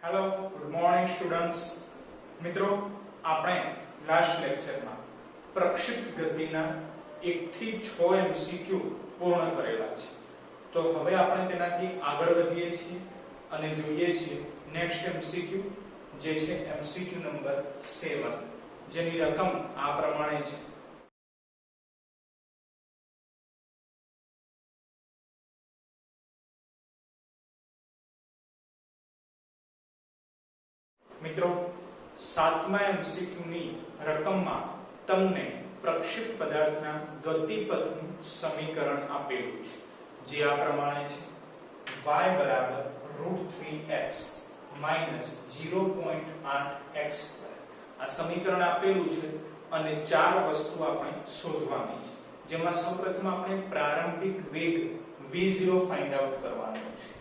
Hello good morning students. मित्रों આપણે last લેક્ચરમાં પ્રક્ષિપ્ત ગતિના 1 થી 6 એમસીક્યુ પૂર્ણ કરેલા છે। તો હવે આપણે તેનાથી આગળ વધીએ છીએ અને જોઈએ છીએ નેક્સ્ટ એમસીક્યુ જે છે એમસીક્યુ નંબર 7 જેની રકમ આ પ્રમાણે છે। મિત્રો 7મા એમસીક્યુ ની રકમમાં તમને પ્રક્ષિપ્ત પદાર્થના ગતિપથનું સમીકરણ આપેલું છે જે આ પ્રમાણે છે y √3x - 0.8x²। આ સમીકરણ આપેલું છે અને ચાર વસ્તુ આપણે શોધવાની છે, જેમાં સૌપ્રથમ આપણે પ્રારંભિક વેગ v0 ફાઇન્ડ આઉટ કરવાનો છે,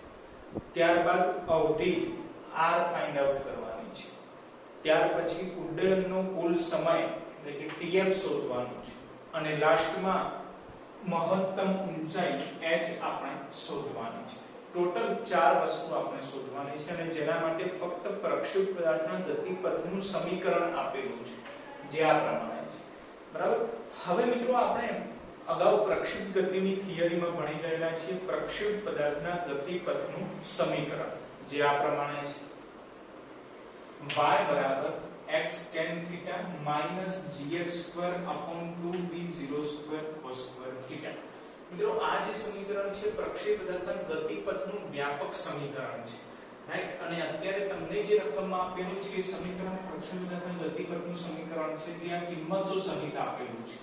ત્યારબાદ અવધિ r ફાઇન્ડ આઉટ કરવાની છે, ત્યાર પછી ઉડ્ડયનનો કુલ સમય એટલે કે tf શોધવાનો છે અને લાસ્ટમાં મહત્તમ ઊંચાઈ h આપણે શોધવાની છે। ટોટલ ચાર વસ્તુ આપણે શોધવાની છે અને જેના માટે ફક્ત પ્રક્ષિપ્ત પદાર્થના ગતિપથનું સમીકરણ આપેલું છે જે આ પ્રમાણે છે, બરાબર। હવે મિત્રો આપણે અગાઉ પ્રક્ષિપ્ત ગતિની થિયરીમાં ભણી ગયેલા છીએ પ્રક્ષિપ્ત પદાર્થના ગતિપથનું સમીકરણ જે આ પ્રમાણે છે y x tan θ - gx²/2v02 cos² θ। મિત્રો આ જે સમીકરણ છે પ્રક્ષેપ પદાર્થના ગતિપથનું વ્યાપક સમીકરણ છે, રાઈટ। અને અત્યારે તમને જે રકમમાં આપેલું છે એ સમીકરણ પ્રક્ષેપ પદાર્થના ગતિપથનું સમીકરણ છે, જ્યાં કિંમતો સહિત આપેલું છે।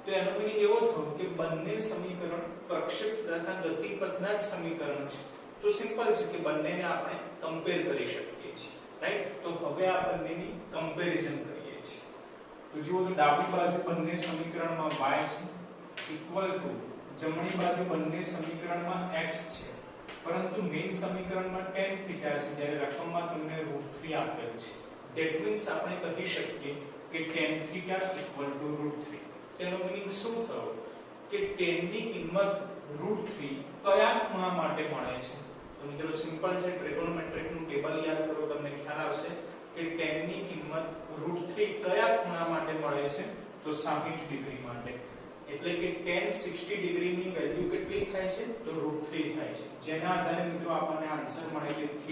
તો એનો મીનિંગ એવો થયો કે બંને સમીકરણ પ્રક્ષેપ પદાર્થના ગતિપથના જ સમીકરણ છે, તો સિમ્પલ છે કે બંનેને આપણે કમ્પેર કરી શકીએ છીએ, રાઈટ। તો હવે આ બંનેની કમ્પેરિઝન કરીએ છીએ। તો જુઓ તો ડાબી બાજુ બંને સમીકરણમાં y છે ઇક્વલ ટુ જમણી બાજુ બંને સમીકરણમાં x છે, પરંતુ મેઈન સમીકરણમાં tan θ છે જ્યારે રકમમાં તમને √3 આપેલ છે। ધેટ મીન્સ આપણે કહી શકીએ કે tan θ √3। તેનો મીનિંગ શું થયો કે tan ની કિંમત √3 કયા ખૂણા માટે મળે છે? તો મિત્રો સિમ્પલ છે, ટ્રિગોનોમેટ્રિક નું ટેબલ યાદ કરો, તમને ખ્યાલ આવશે કે tan ની કિંમત √3 કયા ખૂણા માટે મળે છે? તો 60 ડિગ્રી માટે। એટલે કે tan 60 ડિગ્રી ની વેલ્યુ કેટલી થાય છે? તો √3 થાય છે, જેના આધારે મિત્રો આપણને આન્સર મળે કે θ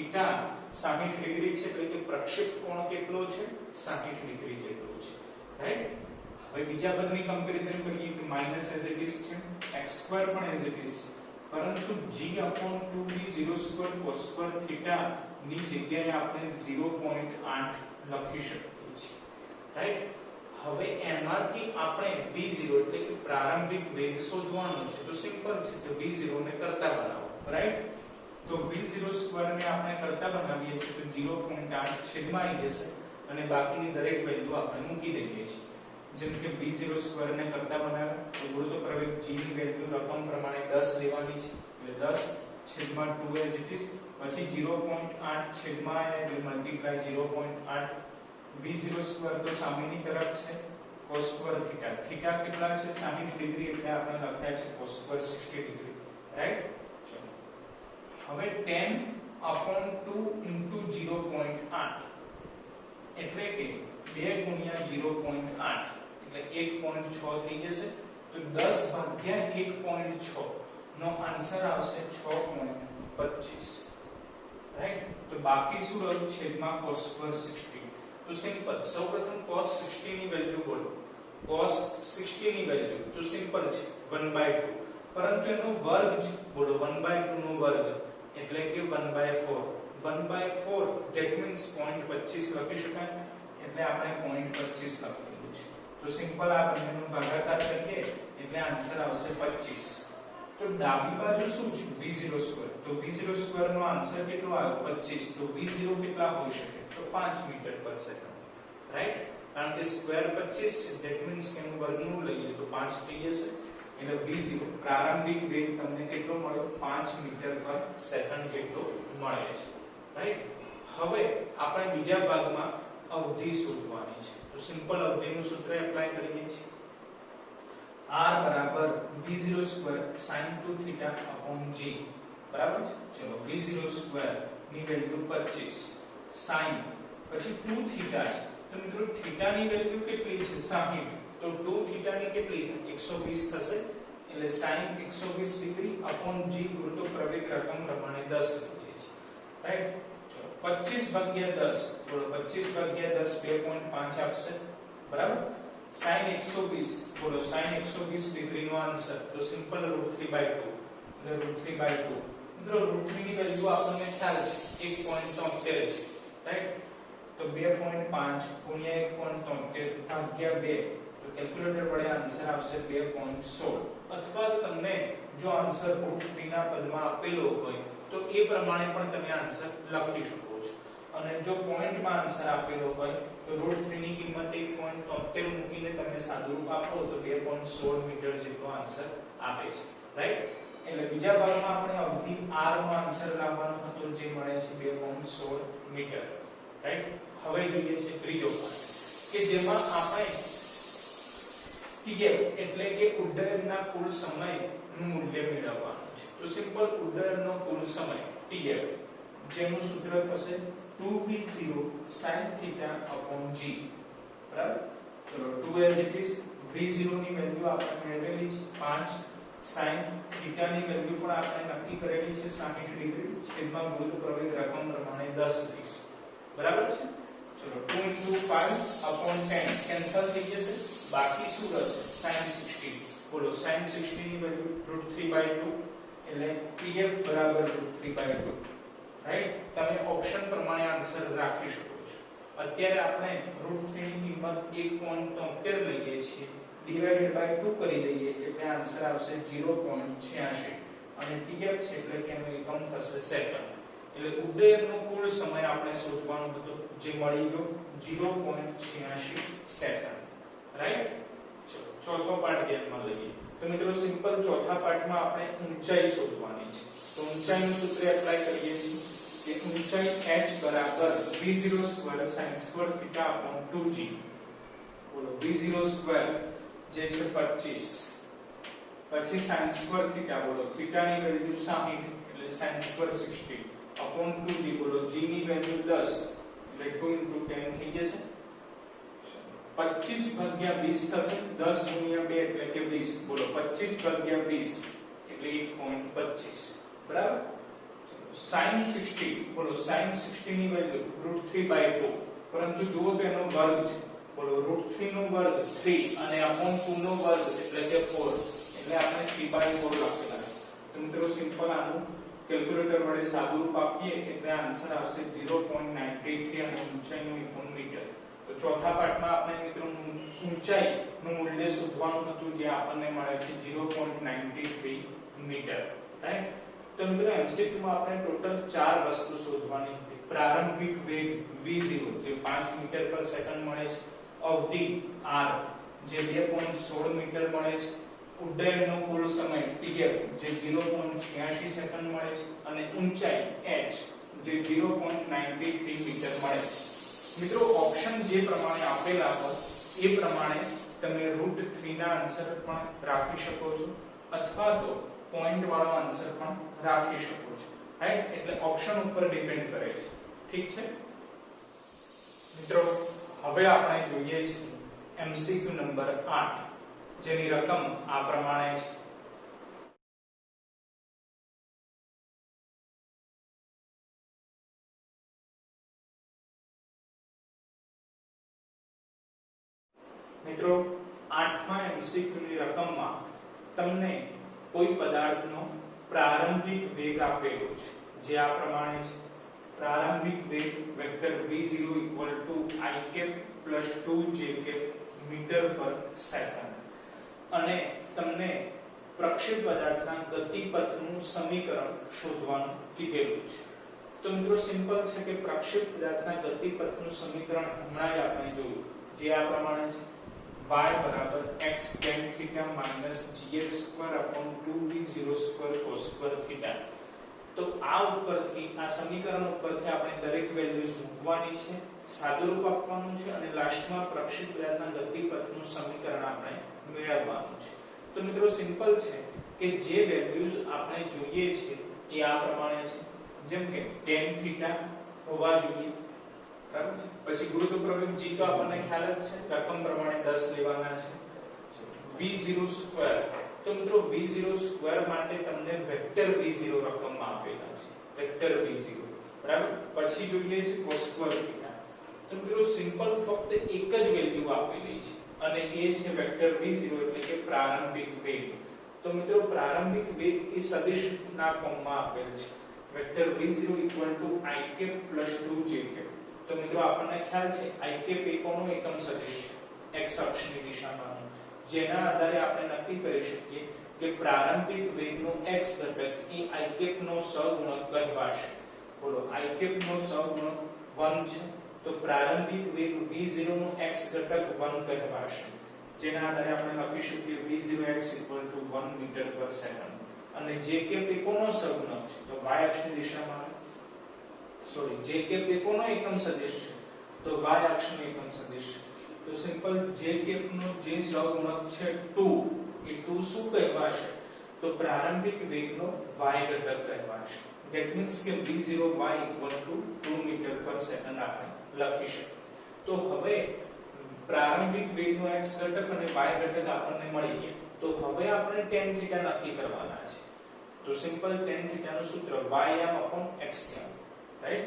60 ડિગ્રી છે, એટલે કે પ્રક્ષેપ કોણ કેટલો છે? 60 ડિગ્રી જેટલો છે, રાઈટ। હવે બીજા પદની કમ્પેરિઝન કરીએ કે માઈનસ એઝ ઇટ ઇઝ છે, x² પણ એઝ ઇટ ઇઝ છે, પરંતુ g/2v02 cos² θ ની જગ્યાએ આપણે 0.8 લખી શકીએ છીએ, રાઈટ। હવે એમાંથી આપણે v0 એટલે કે પ્રારંભિક વેગ શોધવાનો છે, તો સિમ્પલ છે કે v0 ને કરતા બનાવો, રાઈટ। તો v02 ને આપણે કરતા બનાવીએ છીએ તો 0.8 છેદમાં આવી જશે અને બાકીની દરેક વેલ્યુ આપણે મૂકી દઈએ છીએ। જેમ કે v02 ને કરતા બનાવે તો ગુરુત્વ પ્રવેગ g ની વેલ્યુ રકમ પ્રમાણે 10 લેવાની છે, એટલે 10/2 એઝ ઇટ ઇઝ, પછી 0.8 છેદમાં એટલે મલ્ટીપ્લાય 0.8 v02 તો સામેની તરફ છે cos² θ કેટલા છે? 60 ડિગ્રી, એટલે આપણે લખ્યા છે cos² 60 ડિગ્રી, રાઈટ। ચલો હવે 10/2 * 0.8 એટલે કે 2 * 0.8 એટલે 1.6 થઈ જશે, તો 10/1.6 નો આન્સર આવશે 6.25, રાઈટ। તો બાકી શું રહ્યું? છેદમાં cos² 60। તો સિમ્પલ, સૌપ્રથમ cos 60 ની વેલ્યુ બોલો, cos 60 ની વેલ્યુ તો સિમ્પલ છે 1/2, પરંતુ એનો વર્ગ છે, બોલો 1/2 નો વર્ગ એટલે કે 1/4, 1/4 ધેટ મીન્સ 0.25 લખી શકાય, એટલે આપણે 0.25 લખેલું છે। તો સિમ્પલ આ બંનેનો ભાગાકાર કરીએ એટલે આન્સર આવશે 25। તો ડાબી બાજુ શું છે? v02, તો v02 નો આન્સર કેટલો આવ્યો? 25। તો v0 કેટલા હોઈ શકે? તો 5 મીટર પર સેકન્ડ, રાઈટ। કારણ કે સ્ક્વેર 25 છે, ધેટ મીન્સ કે એનું વર્ગમૂળ લઈએ તો 5 થઈ જશે, એટલે v0 પ્રારંભિક વેગ તમને કેટલો મળ્યો? 5 મીટર પર સેકન્ડ જેટલો મળે છે, રાઈટ। હવે આપણે બીજા ભાગમાં અવધિ શોધવાની છે, તો સિમ્પલ અવધિનું સૂત્ર એપ્લાય કરીએ છીએ r v02 sin2θ/g, બરાબર છે। ચલો v02 ની વેલ્યુ 25 sin પછી 2 થીટા છે તો મિત્રો થીટા ની વેલ્યુ કેટલી છે 60 તો 2 થીટા ની કેટલી થાય 120 થશે એટલે sin 120 ડિગ્રી upon g ગુરુત્વ પ્રવેગ રકમ પ્રમાણે 10 લઈએ છીએ રાઈટ ચલો 25 ભાગ્યા 10 બોલો 25 ભાગ્યા 10 2.5 આપશે બરાબર sin 120 બોલો sin 120 ડિગ્રી નો આન્સર તો સિમ્પલ √3/2 એટલે √3/2 મિત્રો √3 ની વેલ્યુ આપણને ખ્યાલ છે 1.73 છે રાઈટ તો 2.5 ગુણ્યા 1.73 ભાગ્યા 2 તો કેલ્ક્યુલેટર વડે આન્સર આવશે 2.16 અથવા તો તમને જો આન્સર √3 ના પદમાં આપેલો હોય તો એ પ્રમાણે પણ તમે આન્સર લખી શકો છો અને જો પોઈન્ટમાં આન્સર આપેલો હોય તો √3 ની કિંમત 1.73 મૂકીને તમે સાદુરૂપ આપો તો 2.16 મીટર જેટલો આન્સર આવે છે રાઈટ એટલે બીજા ભાગમાં આપણે અવધિ r નો આન્સર લાવવાનો હતો જે મળે છે 2.16 મીટર રાઈટ હવે જોઈએ છે ત્રીજો ભાગ કે જેમાં આપણે tf એટલે કે ઉડ્ડયનના કુલ સમયનું મૂલ્ય મેળવવાનું છે તો સિમ્પલ ઉડ્ડયનનો કુલ સમય tf જેનું સૂત્ર થશે 2v0 sin θ/g બરાબર ચલો 2 as it is v0 ની વેલ્યુ આપણે મેળવેલી છે 5 sin θ ની વેલ્યુ પણ આપણે નક્કી કરેલી છે 60 ડિગ્રી છેદમાં ગુરુત્વ પ્રવેગ રકમ પ્રમાણે 10 લઈશું બરાબર છે ચલો 2 * 5/10 કેન્સલ થઈ જશે બાકી શું રહેશે sin 60 બોલો sin 60 ની વેલ્યુ √3/2 એટલે pf √3/2 રાઈટ તમે ઓપ્શન પ્રમાણે આન્સર રાખી શકો છો અત્યારે આપણે √3 ની કિંમત 1.73 લઈએ છીએ ડિવાઇડેડ બાય 2 કરી દઈએ એટલે આન્સર આવશે 0.86 અને tf છે એટલે કે એનો એકમ થશે સેકન્ડ એટલે ઉડ્ડયનનો કુલ સમય આપણે શોધવાનો હતો જે મળી ગયો 0.86 સેકન્ડ રાઈટ ચલો ચોથો પાર્ટ ધ્યાનમાં લઈએ તો મિત્રો સિમ્પલ ચોથા પાર્ટમાં આપણે ઊંચાઈ શોધવાની છે તો ઊંચાઈનું સૂત્ર એપ્લાય કરીએ છીએ કે ઊંચાઈ h બરાબર v0² sin² θ/ 2g બોલો v0² જે છે 25 પછી sin² θ બોલો θ ની વેલ્યુ 60 એટલે sin² 60 upon 2g બોલો g ની વેલ્યુ 10 એટલે 2 * 10 થઈ જશે 25 ભાગ્યા 20 થશે 10 ગુણ્યા 2 એટલે કે 20 બોલો 25 ભાગ્યા 20 એટલે 1.25 બરાબર sin 60 બોલો sin 60 ની વેલ્યુ √3/2 પરંતુ જુઓ તો એનો વર્ગ છે બોલો √3 નો વર્ગ 3 અને upon 2 નો વર્ગ એટલે કે 4 એટલે આપણે 3/4 લખેલા છે તો મિત્રો સિમ્પલ આનું કેલ્ક્યુલેટર વડે સાદુરૂપ આપીએ એટલે આન્સર આવશે 0.93 અને ઊંચાઈનું એકમ મીટર તો ચોથા પાઠમાં આપણે મિત્રો ઊંચાઈનું મૂલ્ય શોધવાનું હતું જે આપણને મળે છે 0.93 મીટર રાઈટ તો મિત્રો MCQ માં આપણે ટોટલ 4 વસ્તુ શોધવાની હતી પ્રારંભિક વેગ v0 જે 5 મીટર પર સેકન્ડ મળે છે અવધિ r જે 2.16 મીટર મળે છે ઉડ્ડયનનો કુલ સમય tf જે 0.86 સેકન્ડ મળે છે અને ઊંચાઈ h જે 0.93 મીટર મળે છે મિત્રો ઓપ્શન જે પ્રમાણે આપેલા હોય એ પ્રમાણે તમે √3 ના આન્સર પણ રાખી શકો છો અથવા તો પોઈન્ટ વાળો આન્સર પણ રાખી શકો છો રાઈટ એટલે ઓપ્શન ઉપર ડિપેન્ડ કરે છે ઠીક છે મિત્રો હવે આપણે જોઈએ છે MCQ નંબર 8 જેની રકમ આ પ્રમાણે છે મિત્રો 8મા MCQ ની રકમમાં તમને કોઈ પદાર્થનો પ્રારંભિક વેગ આપેલો છે જે આ પ્રમાણે છે પ્રારંભિક વેગ vector v0 i + 2j metre per second અને તમને પ્રક્ષેપ પદાર્થના ગતિપથનું સમીકરણ શોધવાનું કીધેલું છે તો મિત્રો સિમ્પલ છે કે પ્રક્ષેપ પદાર્થના ગતિપથનું સમીકરણ હમણાં જ આપણે જોયું જે આ પ્રમાણે છે y x tan θ - gx² 2v02 cos² θ તો આ ઉપરથી આ સમીકરણ ઉપરથી આપણે દરેક વેલ્યુઝ મૂકવાની છે સાદુરૂપ આપવાનું છે અને લાસ્ટમાં પ્રક્ષેપ પદાર્થના ગતિપથનું સમીકરણ આપણે મેળવવાનું છે તો મિત્રો સિમ્પલ છે કે જે વેલ્યુઝ આપણે જોઈએ છે એ આ પ્રમાણે છે જેમ કે tan θ હોવા જોઈએ બરાબર છે। પછી ગુરુત્વ પ્રવેગ g તો આપણને ખ્યાલ જ છે, રકમ પ્રમાણે 10 લેવાના છે। v0² તો મિત્રો v0² માટે તમને વેક્ટર v0 રકમમાં આપેલા છે, વેક્ટર v0 બરાબર। પછી જોઈએ છે cos² તો મિત્રો સિમ્પલ ફક્ત એક જ વેલ્યુ આપેલી છે અને એ છે વેક્ટર v0 એટલે કે પ્રારંભિક વેગ। તો મિત્રો પ્રારંભિક વેગ એ સદિશના ફોર્મમાં આપેલ છે, વેક્ટર v0 ik + 2j। તો મિત્રો આપણને ખ્યાલ છે ik એ કોનો એકમ સદિશ છે, x અક્ષની દિશામાં, જેના આધારે આપણે નક્કી કરી શકીએ કે પ્રારંભિક વેગનો x ઘટક એ ik નો સહગુણક કહેવાશે। બોલો ik નો સહગુણક 1 છે, તો પ્રારંભિક વેગ v0 નો x ઘટક 1 કહેવાશે, જેના આધારે આપણે લખી શકીએ v0x = 1 મીટર/સેકન્ડ। અને j એ કોનો સહગુણક છે, તો y અક્ષની દિશામાં, સોરી j એ કોનો એકમ સદિશ છે, તો y અક્ષનો એકમ સદિશ છે। તો સિમ્પલ j નો જે સહગુણક છે 2 એ 2 શું કહેવાશે, તો પ્રારંભિક વેગનો y ઘટક કહેવાશે। ધેટ મીન્સ કે v0y = 2 મીટર/સેકન્ડ આપણે લખી શકીએ। તો હવે પ્રારંભિક વેગનો x ઘટક અને y ઘટક આપણને મળી ગયા, તો હવે આપણે tan θ નક્કી કરવાના છે। તો સિમ્પલ tan θ નું સૂત્ર ym/xm, રાઈટ।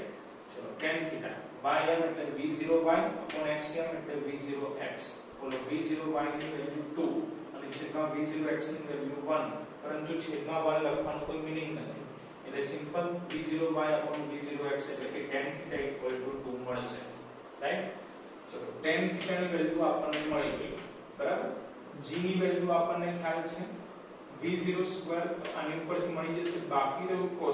ચલો tan θ ym એટલે v0y/xm એટલે v0x। બોલો v0y ની વેલ્યુ 2 અને છેદમાં v0x ની વેલ્યુ 1, પરંતુ છેદમાં 1 લખવાનું કોઈ મીનિંગ નથી, એટલે સિમ્પલ v0y/v0x એટલે કે tan θ = 2 મળશે, રાઈટ। ચલો tan θ ની વેલ્યુ આપણને મળી ગઈ, બરાબર। g ની વેલ્યુ આપણને ખ્યાલ છે v0² આની ઉપરથી મળી જશે, બાકી રહ્યું cos²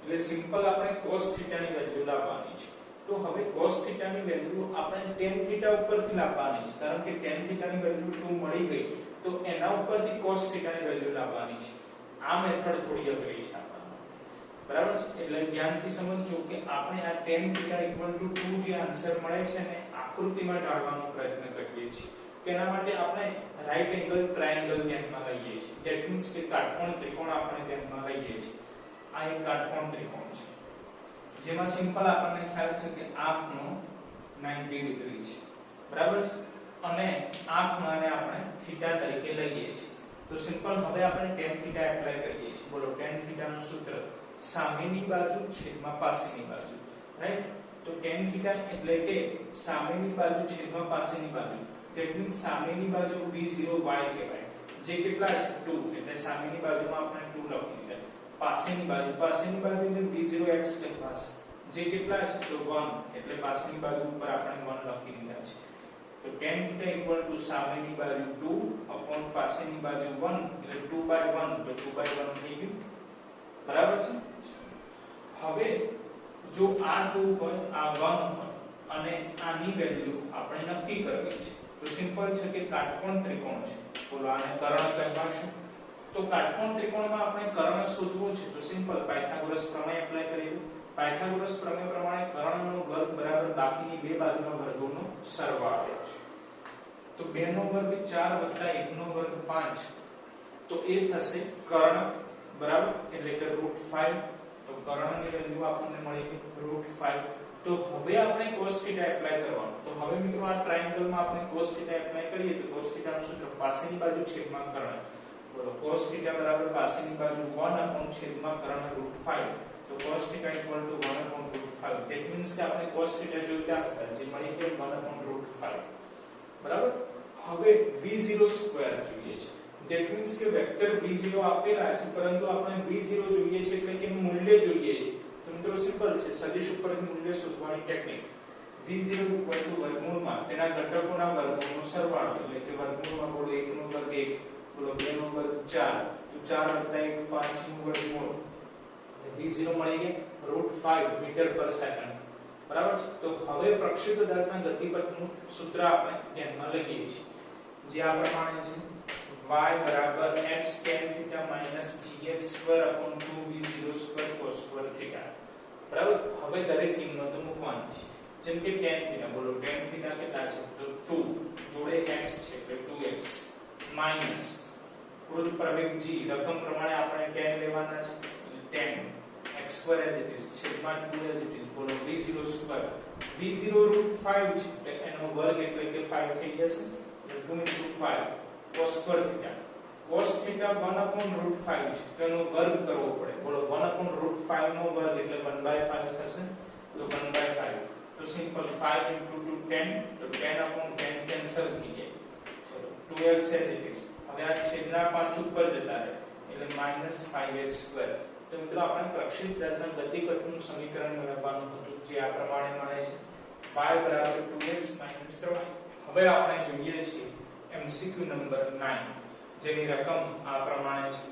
એટલે સિમ્પલ આપણે cos θ ની વેલ્યુ લાવવાની છે। તો હવે cos θ ની વેલ્યુ આપણે tan θ ઉપરથી લાવવાની છે, કારણ કે tan θ ની વેલ્યુ 2 મળી ગઈ, તો એના ઉપરથી cos θ ની વેલ્યુ લાવવાની છે। આ મેથડ થોડી અઘરી છે આપણને, બરાબર છે। એટલે ધ્યાનથી સમજજો કે આપણે આ tan θ = 2 જે આન્સર મળે છે ને આકૃતિમાં ઢાળવાનો પ્રયત્ન કરીએ છીએ, તેના માટે આપણે રાઈટ એંગલ ટ્રાયેંગલ ધ્યાનમાં લઈએ છીએ, ધેટ મીન્સ કે કાટકોણ ત્રિકોણ આપણે ધ્યાનમાં લઈએ છીએ। આ એક કાટકોણ ત્રિકોણ છે, જેમાં સિમ્પલ આપણને ખ્યાલ છે કે આ ખૂણો 90 ડિગ્રી છે, બરાબર છે, અને આ ખૂણાને આપણે થીટા તરીકે લઈએ છીએ। તો સિમ્પલ હવે આપણે tan θ એપ્લાય કરીએ છીએ। બોલો tan θ નું સૂત્ર સામેની બાજુ છેદમાં પાસેની બાજુ, રાઈટ। તો tan θ એટલે કે સામેની બાજુ છેદમાં પાસેની બાજુ, ધેટ મીન્સ સામેની બાજુ v0y કહેવાય, જે કેટલા છે 2, એટલે સામેની બાજુમાં આપણે 2 લખી દીધા, પાસેની બાજુ એટલે v0x કહેવાશે, જે કેટલા છે તો 1, એટલે પાસેની બાજુ ઉપર આપણે 1 લખી દીધા છે। તો tan θ = સામેની બાજુ 2 પાસેની બાજુ 1 એટલે 2/1, તો 2/1 થઈ ગયું, બરાબર છે। હવે જો આ 2 હોય, આ 1 હોય અને આની વેલ્યુ આપણે નક્કી કરવી છે, તો સિમ્પલ છે કે કાટકોણ ત્રિકોણ છે, બોલો આને કર્ણ કહેવાશે। તો કાટકોણ ત્રિકોણમાં આપણે કર્ણ શોધવું છે, તો સિમ્પલ પાયથાગોરસ પ્રમેય એપ્લાય કરીએ। પાયથાગોરસ પ્રમેય પ્રમાણે કર્ણનો વર્ગ બરાબર બાકીની બે બાજુના વર્ગોનો સરવાળો છે। તો 2 નો વર્ગ 4 + 1 નો વર્ગ 5, તો એ થશે કર્ણ, બરાબર, એટલે કે √5। તો કર્ણની વેલ્યુ આપણને મળી ગઈ √5। તો હવે આપણે cos θ એપ્લાય કરવાનું। તો હવે મિત્રો આ ટ્રાયેંગલમાં આપણે cos θ એપ્લાય કરીએ, તો cos θ નું સૂત્ર પાસેની બાજુ છેદમાં કર્ણ, બોલો cos θ = પાસેની બાજુ 1 છેદમાં કર્ણ √5। તો cos θ = 1/√5, ધેટ મીન્સ કે આપણે cos θ જોઈતા હતા, જે મળી ગયું 1/√5, બરાબર। હવે v0² જોઈએ છે, ધેટ મીન્સ કે વેક્ટર v0 આપેલા છે, પરંતુ આપણે v0 જોઈએ છે એટલે કે મૂલ્ય જોઈએ છે। તો મિત્રો સિમ્પલ છે, સદિશ ઉપરથી મૂલ્ય શોધવાની ટેકનિક, v0 = વર્ગમૂળમાં તેના ઘટકોના વર્ગોનો સરવાળો, એટલે કે વર્ગમૂળમાં બોલો 1 નો વર્ગ 1, બોલો 2 નો વર્ગ 4, તો 4 + 1 5 નું વર્ગમૂળ, v0 મળી ગયા √5 મીટર/સેકન્ડ, બરાબર છે। તો હવે પ્રક્ષેપ પદાર્થના ગતિપથનું સૂત્ર આપણે ધ્યાનમાં લઈએ છીએ, જે આ પ્રમાણે છે y = x tan θ - gx² / 2v02 cos² θ, બરાબર। હવે દરેક કિંમતો મૂકવાની છે, જેમ કે tan θ, બોલો tan θ કેટલા છે, તો 2 જોડે x છે એટલે 2x માઈનસ કૃત પ્રવેગ g, રકમ પ્રમાણે આપણે tan લેવાના છે, એટલે tan x² as it is છેદમાં 2 as it is, બોલો v0² v0 √5 છે એનો વર્ગ એટલે કે 5 થઈ જશે એટલે 2 * 5 cos પર થીટા cos થીટા 1/√5 છે તો એનો વર્ગ કરવો પડે બોલો 1/√5 નો વર્ગ એટલે 1/5 થશે તો 1/5 તો સિમ્પલ 5 * 2 10 તો 10/10 કેન્સલ થઈ જાય ચલો 2x as it is હવે આ છેદના 5 ઉપર જતા રહે એટલે -5x² તો મિત્રો આપણે પ્રક્ષેપ પદાર્થના ગતિપથનું સમીકરણ મેળવવાનું હતું જે આ પ્રમાણે મળે છે y 2x - 3y હવે આપણે જોઈએ છીએ MCQ નંબર 9 જેની રકમ આ પ્રમાણે છે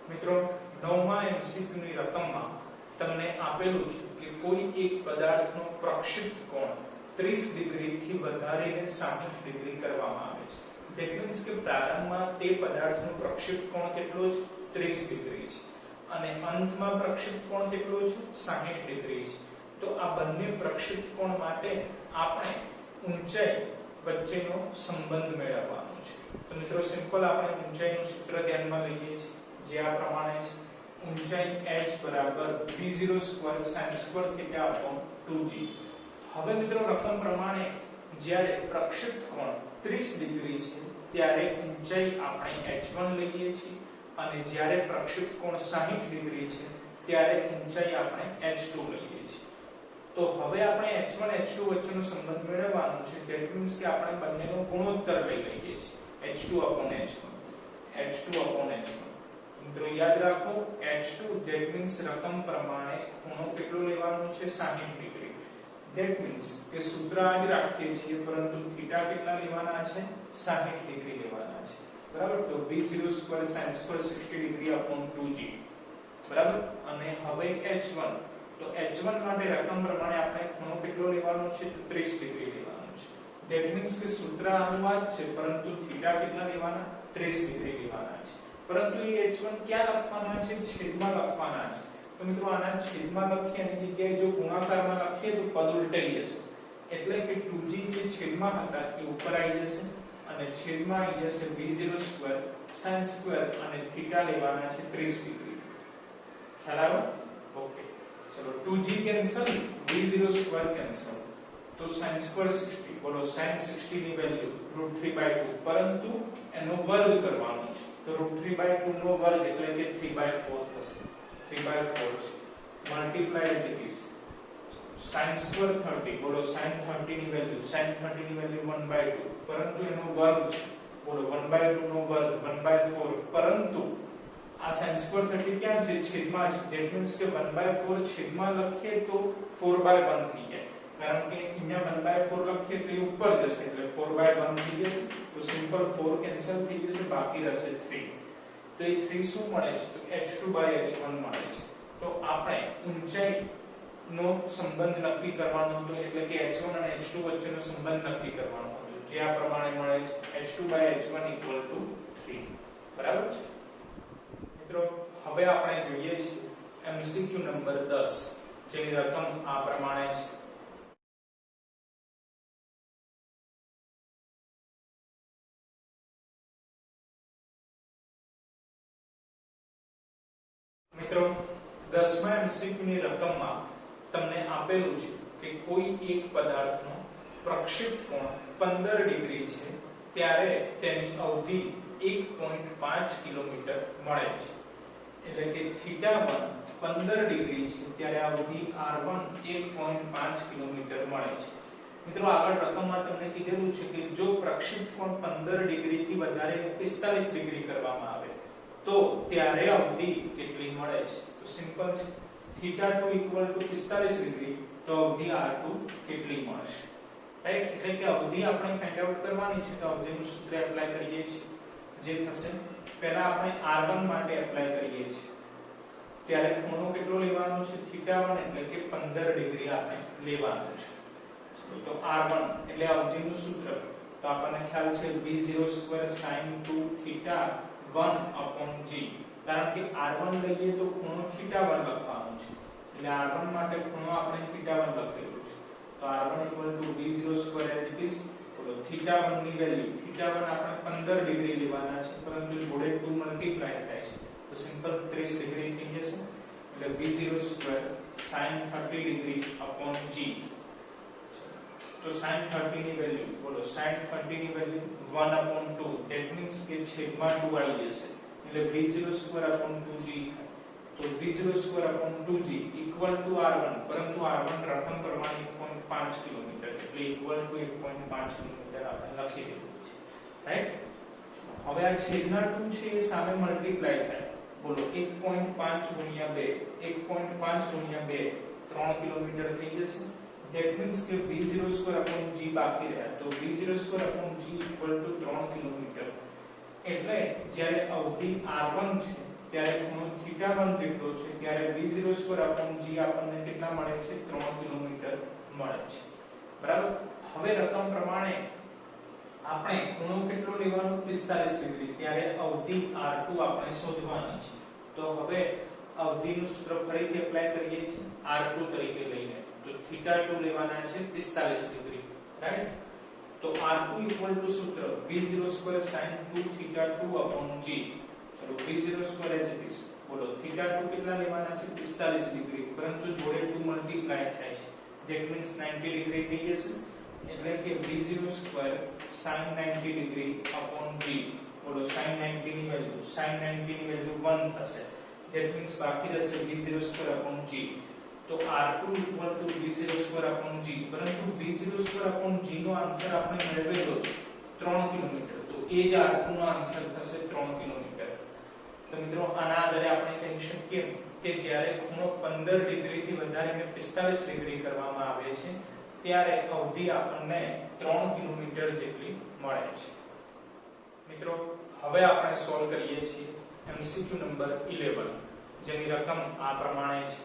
મિત્રો 9મા MCQ ની રકમમાં તમને આપેલું છે કે કોઈ એક પદાર્થનો પ્રક્ષેપ કોણ 30 ડિગ્રીથી વધારીને 60 ડિગ્રી કરવામાં આવે છે ધેટ મીન્સ કે પ્રારંભમાં તે પદાર્થનો પ્રક્ષેપ કોણ કેટલો છે 30 ડિગ્રી છે અને અંતમાં પ્રક્ષેપ કોણ કેટલો છે 60 ડિગ્રી છે તો આ બંને પ્રક્ષેપ કોણ માટે આપણે ઊંચાઈ વચ્ચેનો સંબંધ મેળવવાનો છે તો મિત્રો સિમ્પલ આપણે ઊંચાઈનું સૂત્ર ધ્યાનમાં લઈએ છીએ જે આ પ્રમાણે છે ઊંચાઈ h v0² sin² θ 2g હવે મિત્રો રકમ પ્રમાણે જ્યારે પ્રક્ષેપ કોણ 30 ડિગ્રી છે ત્યારે ઊંચાઈ આપણે h1 લઈએ છીએ અને જ્યારે પ્રક્ષેપ કોણ 60 ડિગ્રી છે ત્યારે ઊંચાઈ આપણે h2 લઈએ છીએ તો હવે આપણે h1 h2 વચ્ચેનો સંબંધ મેળવવાનો છે ધેટ મીન્સ કે આપણે બંનેનો ગુણોત્તર લઈ લઈએ છીએ h2/h1 મિત્રો યાદ રાખો h2 ધેટ મીન્સ રકમ પ્રમાણે ખૂણો કેટલો લેવાનો છે 60 ડિગ્રી ધેટ મીન્સ કે સૂત્ર આ જ રાખીએ છીએ પરંતુ થીટા કેટલા લેવાના છે 60 ડિગ્રી લેવાના છે બરાબર તો v0² sin² 60 ડિગ્રી / 2g બરાબર અને હવે h1 તો h1 માટે રકમ પ્રમાણે આપણે ખૂણો કેટલો લેવાનો છે 30 ડિગ્રી લેવાનો છે ધેટ મીન્સ કે સૂત્ર આનું આ જ છે પરંતુ થીટા કેટલા લેવાના 30 ડિગ્રી લેવાના છે પરંતુ એ h1 ક્યાં લખવાના છે છેદમાં લખવાના છે તો મિત્રો આના છેદમાં લખીએ એની જગ્યાએ જો ગુણાકારમાં લખીએ તો પદ ઉલટાઈ જશે એટલે કે 2g જે છેદમાં હતા એ ઉપર આવી જશે અને છેદમાં આવી જશે v0² sin² અને થીટા લેવાના છે 30 ડિગ્રી ખ્યાલ આવ્યો ઓકે ચલો 2g કેન્સલ v0² કેન્સલ તો sin² 60 બોલો sin 60 ની વેલ્યુ √3/2 પરંતુ એનો વર્ગ કરવાનો છે તો √3/2 નો વર્ગ એટલે કે 3/4 થશે 3/4 છે multiply as it is sin² 30 બોલો sin 30 ની વેલ્યુ 1/2 પરંતુ એનો વર્ગ છે બોલો 1/2 નો વર્ગ 1/4 પરંતુ આ sin² 30 ક્યાં છે છેદમાં છે ધેટ મીન્સ કે 1/4 છેદમાં લખીએ તો 4/1 થઈ જાય કારણ કે અહીંયા 1/4 લખીએ તો એ ઉપર જશે એટલે 4/1 થઈ જશે તો સિમ્પલ 4 કેન્સલ થઈ જશે બાકી રહેશે 3 તો એ 3 શું મળે છે તો h2/h1 મળે છે તો આપણે ઊંચાઈ નો સંબંધ નક્કી કરવાનો હતો એટલે કે h1 અને h2 વચ્ચેનો સંબંધ નક્કી કરવાનો હતો જે આ પ્રમાણે મળે છે h2/h1 = 3 બરાબર છે મિત્રો હવે આપણે જોઈએ છીએ MCQ નંબર 10 જેની રકમ આ પ્રમાણે છે મિત્રો 10મા MCQ ની રકમમાં તમને આપેલું છે કે કોઈ એક પદાર્થનો પ્રક્ષેપ કોણ 15 ડિગ્રી છે ત્યારે તેની અવધિ 1.5 કિલોમીટર મળે છે એટલે કે θ1 15 ડિગ્રી છે ત્યારે અવધિ r1 1.5 કિલોમીટર મળે છે મિત્રો આગળ રકમમાં તમને કીધેલું છે કે જો પ્રક્ષેપ કોણ 15 ડિગ્રીથી વધારીને 45 ડિગ્રી કરવામાં આવે તો ત્યારે અવધિ કેટલી મળે છે તો સિમ્પલ છે θ2 = 45 ડિગ્રી તો અવધિ r2 કેટલી મળશે રાઈટ એટલે કે અવધિ આપણે ફાઇન્ડ આઉટ કરવાની છે તો અવધિનું સૂત્ર એપ્લાય કરીએ છીએ જે થશે પહેલા આપણે r1 માટે એપ્લાય કરીએ છીએ ત્યારે ખૂણો કેટલો લેવાનો છે θ1 એટલે કે 15 ડિગ્રી આપણે લેવાનો છે તો r1 એટલે અવધિનું સૂત્ર તો આપણને ખ્યાલ છે v0² sin2 θ1/g કારણ કે r1 લઈએ તો ખૂણો θ1 લખવાનો છે એટલે r1 માટે ખૂણો આપણે θ1 લખેલું છે તો r1 = v0² as it is બોલો θ1 ની વેલ્યુ θ1 આપણે 15 ડિગ્રી લેવાના છે પરંતુ જોડે 2 મલ્ટીપ્લાય થાય છે તો સિમ્પલ 30 ડિગ્રી થઈ જશે એટલે v0² sin 30 degree upon g તો sin 30 ની વેલ્યુ બોલો sin 30 ની વેલ્યુ 1 upon 2 that means કે છેદમાં 2 આવી જશે એટલે v0² upon 2g થાય તો v0² upon 2g equal to r1 પરંતુ r1 રકમ પ્રમાણે 1.5 કિલોમીટર એટલે equal to 1.5 કિલોમીટર આપણે લખી દીધું છે રાઈટ હવે આ છેદના 2 છે એ સામે મલ્ટીપ્લાય થાય બોલો 1.5 ગુણ્યા 2 1.5 ગુણ્યા 2 3 કિલોમીટર થઈ જશે that means કે v0² upon g બાકી રહ્યા તો v0² upon g equal to 3 kilometre એટલે જ્યારે અવધિ r1 છે ત્યારે ખૂણો θ1 જેટલો છે ત્યારે v0² upon g આપણને કેટલા મળે છે 3 કિલોમીટર મળે છે બરાબર હવે રકમ પ્રમાણે આપણે ખૂણો કેટલો લેવાનો 45 ડિગ્રી ત્યારે અવધિ r2 આપણે શોધવાની છે તો હવે અવધિનું સૂત્ર ફરીથી એપ્લાય કરીએ છીએ r2 તરીકે લઈને તો θ2 લેવાના છે 45 ડિગ્રી રાઈટ તો r2 સૂત્ર v0² sin 2θ2 upon g ચલો v0² as it is બોલો θ2 કેટલા લેવાના છે 45 ડિગ્રી પરંતુ જોડે 2 મલ્ટીપ્લાય થાય છે that means 90 ડિગ્રી થઈ જશે એટલે કે v0² sin 90 degree upon g બોલો sin 90 ની વેલ્યુ sin 90 ની વેલ્યુ 1 થશે that means બાકી રહેશે v0² upon g તો r2 v0² upon g પરંતુ v0² upon g નો આન્સર આપણે મેળવેલો છે 3 કિલોમીટર તો એ જ r2 નો આન્સર થશે 3 કિલોમીટર તો મિત્રો આના આધારે આપણે કહી શકીએ કે જ્યારે ખૂણો 15 ડિગ્રી થી વધારીને 45 ડિગ્રી કરવામાં આવે છે ત્યારે અવધિ આપણને 3 કિલોમીટર જેટલી મળે છે મિત્રો હવે આપણે સોલ્વ કરીએ છીએ MCQ નંબર 11 જેની રકમ આ પ્રમાણે છે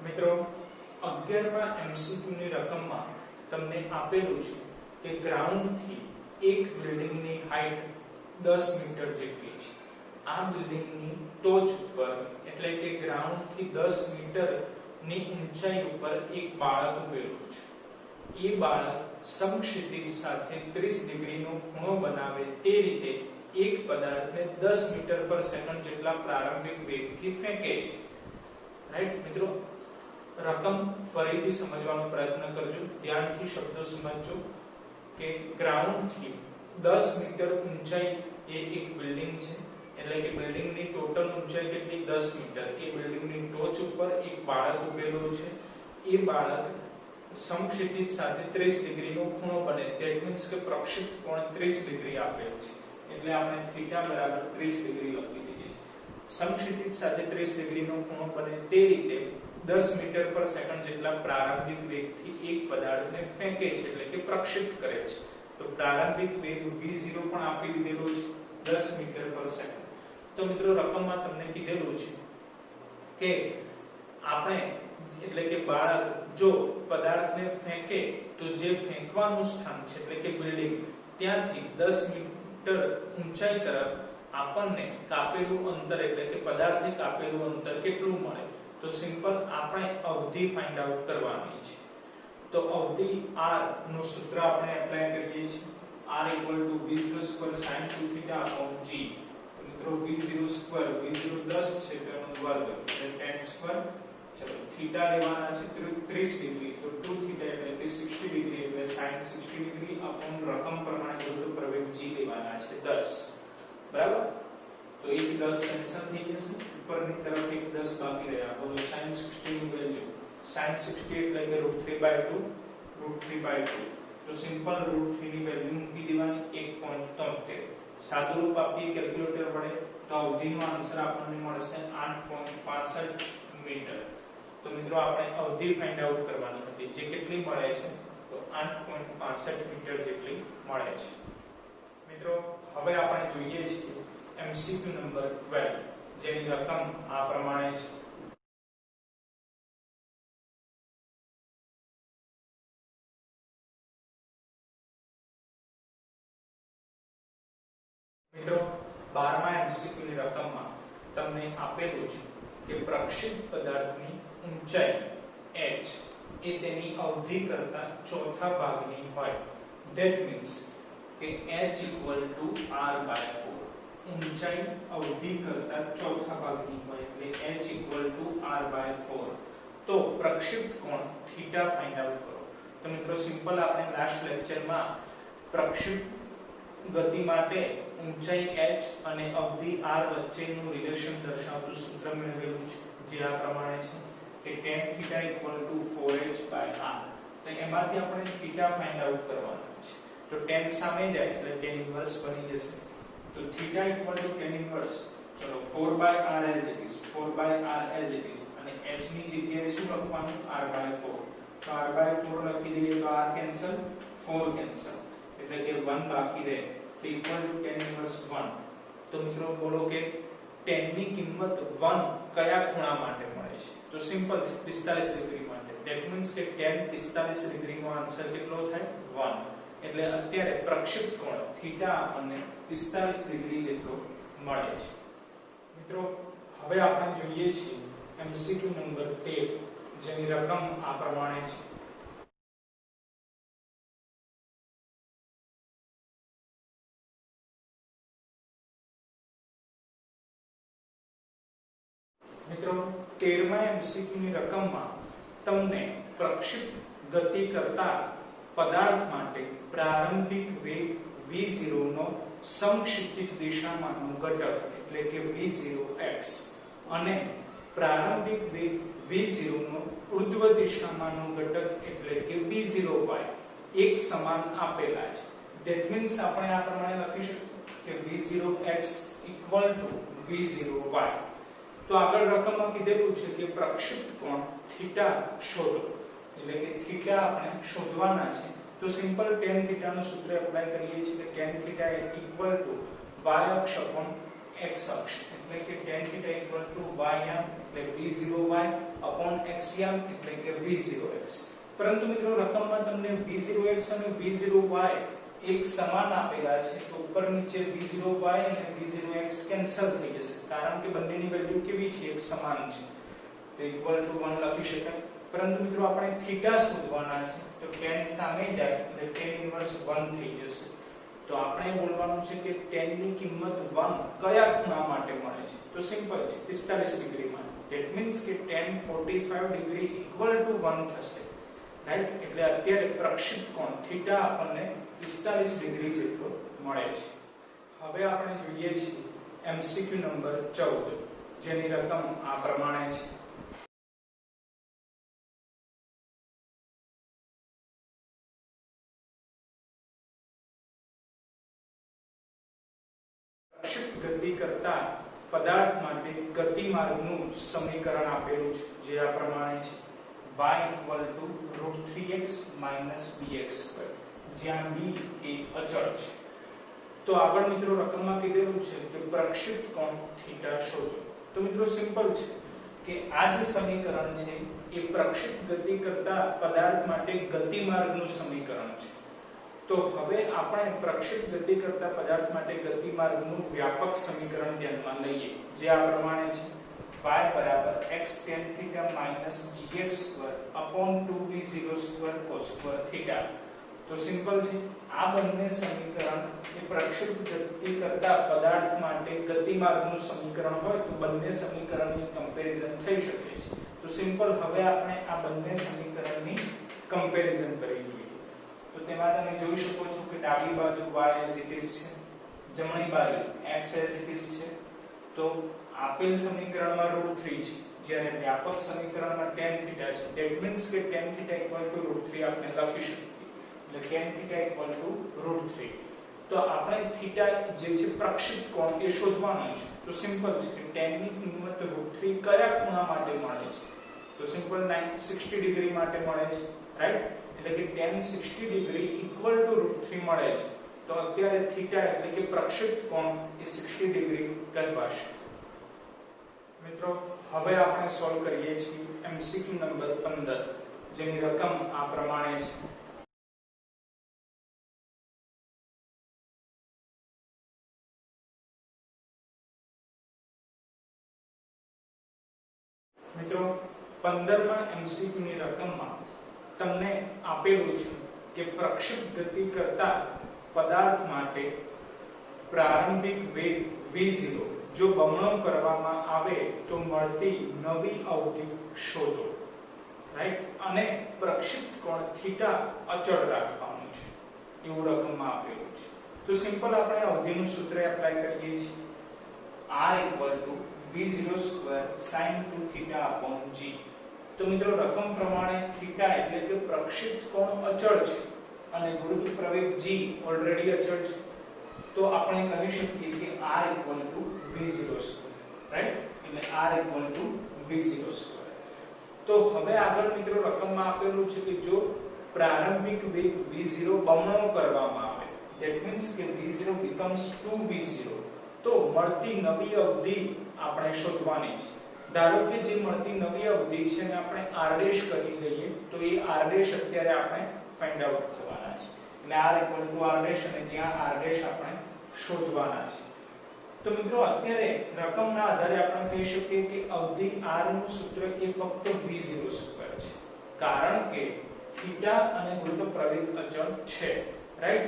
મિત્રો 11મા MCQ ની રકમમાં તમને આપેલું છે કે ગ્રાઉન્ડ થી એક બિલ્ડિંગની હાઈટ 10 મીટર જેટલી છે આ બિલ્ડિંગની ટોચ ઉપર એટલે કે ગ્રાઉન્ડ થી 10 મીટર ની ઊંચાઈ ઉપર એક બાળક ઉભેલું છે એ બાળક સમક્ષિતિજ સાથે 30 ડિગ્રીનો ખૂણો બનાવે તે રીતે એક પદાર્થને 10 મીટર પર સેકન્ડ જેટલા પ્રારંભિક વેગથી ફેંકે છે રાઈટ મિત્રો રકમ ફરીથી સમજવાનો પ્રયત્ન કરજો ધ્યાનથી શબ્દો સમજજો કે ગ્રાઉન્ડ થી 10 મીટર ઊંચાઈ એ એક બિલ્ડિંગ છે એટલે કે બિલ્ડિંગની ટોટલ ઊંચાઈ કેટલી 10 મીટર એ બિલ્ડિંગની ટોચ ઉપર એક બાળક ઉભેલો છે એ બાળક સમક્ષિતિજ સાથે 30 ડિગ્રીનો ખૂણો બને ધેટ મીન્સ કે પ્રક્ષેપ કોણ 30 ડિગ્રી આપેલ છે એટલે આપણે θ બરાબર 30 ડિગ્રી લખી દીધી છે સમક્ષિતિજ સાથે 30 ડિગ્રીનો ખૂણો બને તે રીતે 10 મીટર પર સેકન્ડ જેટલા પ્રારંભિક વેગથી એક પદાર્થને ફેંકે છે એટલે કે પ્રક્ષેપ કરે છે તો પ્રારંભિક વેગ v0 પણ આપી દીધેલો છે 10 મીટર પર સેકન્ડ તો મિત્રો રકમમાં તમને કીધેલું છે કે આપણે એટલે કે બાળક જો પદાર્થને ફેંકે તો જે ફેંકવાનું સ્થાન છે એટલે કે બિલ્ડિંગ ત્યાંથી 10 મીટર ઊંચાઈ તરફ આપણને કાપેલું અંતર એટલે કે પદાર્થે કાપેલું અંતર કેટલું મળે તો સિમ્પલ આપણે અવધિ ફાઇન્ડ આઉટ કરવાની છે તો અવધિ r નું સૂત્ર આપણે એપ્લાય કરીએ છીએ r v0² sin 2θ upon g મિત્રો v0² v0 10 છે તેનો વર્ગ એટલે tan² ચલો θ લેવાના છે 30 ડિગ્રી તો 2θ એટલે કે 60 ડિગ્રી એટલે sin 60 ડિગ્રી upon રકમ પ્રમાણે જોડો પ્રવેગ g લેવાના છે 10 બરાબર તો એક 10 કેન્સલ થઈ જશે ઉપરની તરફ એક 10 બાકી રહ્યા બોલો sin 60 ની વેલ્યુ sin 60 એટલે કે √3/2 √3/2 તો સિમ્પલ √3 ની વેલ્યુ મૂકી દેવાની 1.73 સાદું રૂપ આપીએ કેલ્ક્યુલેટર વડે તો અવધિનો આન્સર આપણને મળશે 8.65 મીટર તો મિત્રો આપણે અવધિ ફાઇન્ડ આઉટ કરવાની હતી જે કેટલી મળે છે તો 8.65 મીટર જેટલી મળે છે મિત્રો હવે આપણે જોઈએ છીએ MCQ નંબર 12 જેની રકમ આ પ્રમાણે છે મિત્રો 12મા MCQ ની રકમમાં તમને આપેલું છે કે પ્રક્ષેપ પદાર્થની ઊંચાઈ h એ તેની અવધિ કરતા ચોથા ભાગની હોય. ધેટ મીન્સ કે h = r/4. ઊંચાઈ અવધિ કરતા ચોથા ભાગની હોય એટલે h = r/4. તો પ્રક્ષેપ કોણ થીટા ફાઇન્ડ આઉટ કરો. તો મિત્રો સિમ્પલ આપણે લાસ્ટ લેક્ચરમાં પ્રક્ષેપ ગતિ માટે ઊંચાઈ h અને અવધિ r વચ્ચેનું રિલેશન દર્શાવતું સૂત્ર મેળવેલું છે, જે આ પ્રમાણે છે કે tan θ = 4h/r. તો એમાંથી આપણે થીટા ફાઇન્ડ આઉટ કરવાનો છે. તો tan સામે જાય એટલે tan ઇન્વર્સ બની જશે. તો θ = tan ઇન્વર્સ, ચલો 4/r as it is, 4/r as it is, અને h ની જગ્યાએ શું લખવાનું? r/4. તો r/4 લખી દઈએ તો r કેન્સલ, 4 કેન્સલ, એટલે કે 1 બાકી રહે. તો = tan ઇન્વર્સ 1. તો મિત્રો બોલો કે tan ની કિંમત 1 કયા ખૂણા માટે મળે છે? તો સિમ્પલ છે, 45 ડિગ્રી માટે. ધેટ મીન્સ કે tan 45 ડિગ્રી નો આન્સર કેટલો થાય? 1. એટલે અત્યારે પ્રક્ષેપ કોણ થીટા આપણને 45 ડિગ્રી જેટલો મળે છે. મિત્રો હવે આપણે જોઈએ છીએ MCQ નંબર 13, જેની રકમ આ પ્રમાણે છે. મિત્રો 13મા MCQ ની રકમમાં તમને પ્રક્ષેપ ગતિ કરતા પદાર્થ માટે પ્રારંભિક વેગ v0 નો સમક્ષિતિજ દિશામાંનો ઘટક એટલે કે v0x અને પ્રારંભિક વેગ v0 નો ઉર્ધ્વ દિશામાંનો ઘટક એટલે કે v0y એક સમાન આપેલા છે. ધેટ મીન્સ આપણે આ પ્રમાણે લખી શકીએ કે v0x = v0y. તો આગળ રકમમાં કીધેલું છે કે પ્રક્ષેપ કોણ થીટા શોધો, એટલે કે થીટા આપણે શોધવાના છે. તો સિમ્પલ tan થીટા નું સૂત્ર એપ્લાય કરીએ છીએ કે tan થીટા = y અક્ષ upon x અક્ષ, એટલે કે tan થીટા = y એટલે v0y upon x એટલે કે v0x. પરંતુ મિત્રો રકમમાં તમને v0x અને v0y એક સમાન આપેલા છે, તો ઉપર નીચે v0y અને v0x કેન્સલ થઈ જશે, કારણ કે બંનેની વેલ્યુ કેવી છે? એક સમાન છે. તો =1 લખી શકાય. પરંતુ મિત્રો આપણે થીટા શોધવાના છે, તો tan સામે જાય એટલે tan ઇન્વર્સ 1 થઈ જશે. તો આપણે બોલવાનું છે કે tan ની કિંમત 1 કયા ખૂણા માટે મળે છે? તો સિમ્પલ છે, 45 ડિગ્રી માટે. ધેટ મીન્સ કે tan 45 ડિગ્રી = 1 થશે, રાઈટ? એટલે અત્યારે પ્રક્ષેપ કોણ થીટા આપણને 45 ડિગ્રી જેટલો મળે છે. હવે આપણે જોઈએ છીએ MCQ નંબર 14, જેની રકમ આ પ્રમાણે છે. પ્રક્ષેપ ગતિ કરતા પદાર્થ માટે ગતિમાર્ગનું સમીકરણ આપેલું છે, જે આ પ્રમાણે છે. y = √3x - bx², જ્યાં b એ અચળ છે. તો આગળ મિત્રો રકમમાં કીધેલું છે કે પ્રક્ષેપ કોણ થીટા શોધો. તો મિત્રો સિમ્પલ છે કે આ જે સમીકરણ છે એ પ્રક્ષેપ ગતિ કરતા પદાર્થ માટે ગતિમાર્ગનું સમીકરણ છે. તો હવે આપણે પ્રક્ષેપ ગતિ કરતા પદાર્થ માટે ગતિમાર્ગનું વ્યાપક સમીકરણ ધ્યાનમાં લઈએ, જે આ પ્રમાણે છે. y = x tan θ - gx² upon 2v02 cos² θ. તો સિમ્પલ છે, આ બંને સમીકરણ એ પ્રક્ષેપ ગતિ કરતા પદાર્થ માટે ગતિમાર્ગનું સમીકરણ હોય તો બંને સમીકરણની કમ્પેરિઝન થઈ શકે છે. તો સિમ્પલ હવે આપણે આ બંને સમીકરણની કમ્પેરિઝન કરી જોઈએ. તો તેમાં તમે જોઈ શકો છો કે ડાબી બાજુ y as it is છે, જમણી બાજુ x as it is છે. તો આપેલ સમીકરણમાં √3 છે, જ્યારે વ્યાપક સમીકરણમાં tan θ છે. ધેટ મીન્સ કે tan θ = √3 આપણે લખી શકીએ. એટલે tan θ = √3. તો આપણે થીટા જે છે પ્રક્ષેપ કોણ એ શોધવાનો છે. તો સિમ્પલ છે કે tan ની કિંમત √3 કયા ખૂણા માટે મળે છે? તો સિમ્પલ 60 ડિગ્રી માટે મળે છે, રાઈટ? એટલે કે tan 60 ડિગ્રી √3 મળે છે. તો અત્યારે થીટા એટલે કે પ્રક્ષેપ કોણ એ 60 ડિગ્રી કહેવાશે. મિત્રો હવે આપણે સોલ્વ કરીએ છીએ MCQ નંબર 15, જેની રકમ આ પ્રમાણે છે. 15માં MCQ ની રકમમાં તમને આપેલું છે કે પ્રક્ષેપ ગતિ કરતા પદાર્થ માટે પ્રારંભિક વેગ v0 જો બમણો કરવામાં આવે તો મળતી નવી અવધિ શોધો, રાઈટ? અને પ્રક્ષેપ કોણ થીટા અચળ રાખવાનું છે એવું રકમમાં આપેલું છે. તો સિમ્પલ આપણે અવધિનું સૂત્ર એપ્લાય કરીએ છીએ. r v0² sin 2θ/g. તો મિત્રો રકમ પ્રમાણે થીટા એટલે કે પ્રક્ષેપ કોણ અચળ છે અને ગુરુત્વ પ્રવેગ g ઓલરેડી અચળ છે, તો આપણે કહી શકીએ કે r v0², રાઈટ? એટલે r v0². તો હવે આગળ મિત્રો રકમમાં આપેલું છે કે જો પ્રારંભિક વેગ v0 બમણો કરવામાં આવે, that means કે v0 becomes 2v0, તો મળતી નવી અવધિ આપણે શોધવાની છે. ધારો કે જે મળતી નવી અવધિ છે ને આપણે r' કરી દઈએ, તો એ r' અત્યારે આપણે ફાઇન્ડ આઉટ કરવાના છે. એટલે r અને જ્યાં r' આપણે શોધવાના છે. તો મિત્રો અત્યારે રકમના આધારે આપણે કહી શકીએ કે અવધિ r નું સૂત્ર એ ફક્ત v0² છે, કારણ કે થીટા અને ગુરુત્વ પ્રવેગ અચળ છે, રાઈટ?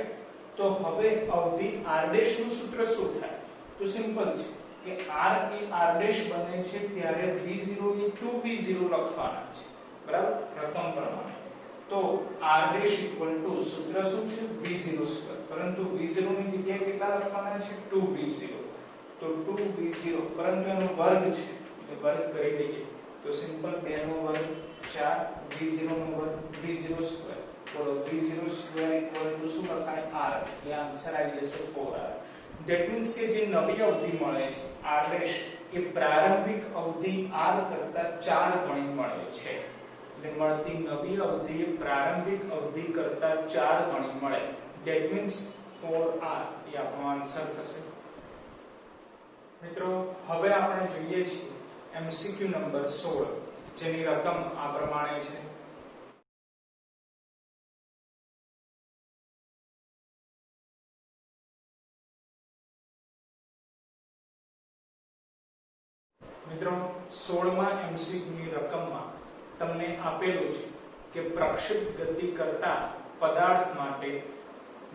તો હવે અવધિ r' નું સૂત્ર શું થાય? તો સિમ્પલ છે કે r એ r' બને છે ત્યારે v0 એ 2v0 લખવાના છે, બરાબર? રકમ પ્રમાણે તો r' સૂત્ર શું છે? v0², પરંતુ v0 ની જગ્યાએ કેટલા લખવાના છે? 2v0. તો 2v0 પરંતુ એનો વર્ગ છે એટલે વર્ગ કરી દઈએ, તો સિમ્પલ 2 નો વર્ગ 4, v0 નો વર્ગ v0². બોલો v0² શું લખાય? r. એટલે આન્સર આવી જશે 4r. That means કે જે નવી અવધિ મળે છે r' એ પ્રારંભિક અવધિ r કરતા 4 ગણી મળે છે. એટલે મળતી નવી અવધિ એ પ્રારંભિક અવધિ કરતા 4 ગણી મળે. That means 4r એ આપણો આન્સર થશે. મિત્રો હવે આપણે જોઈએ છીએ MCQ નંબર 16, જેની રકમ આ પ્રમાણે છે. મિત્રો 16માં MCQ ની રકમમાં તમને આપેલું છે કે પ્રક્ષેપ ગતિ કરતા પદાર્થ માટે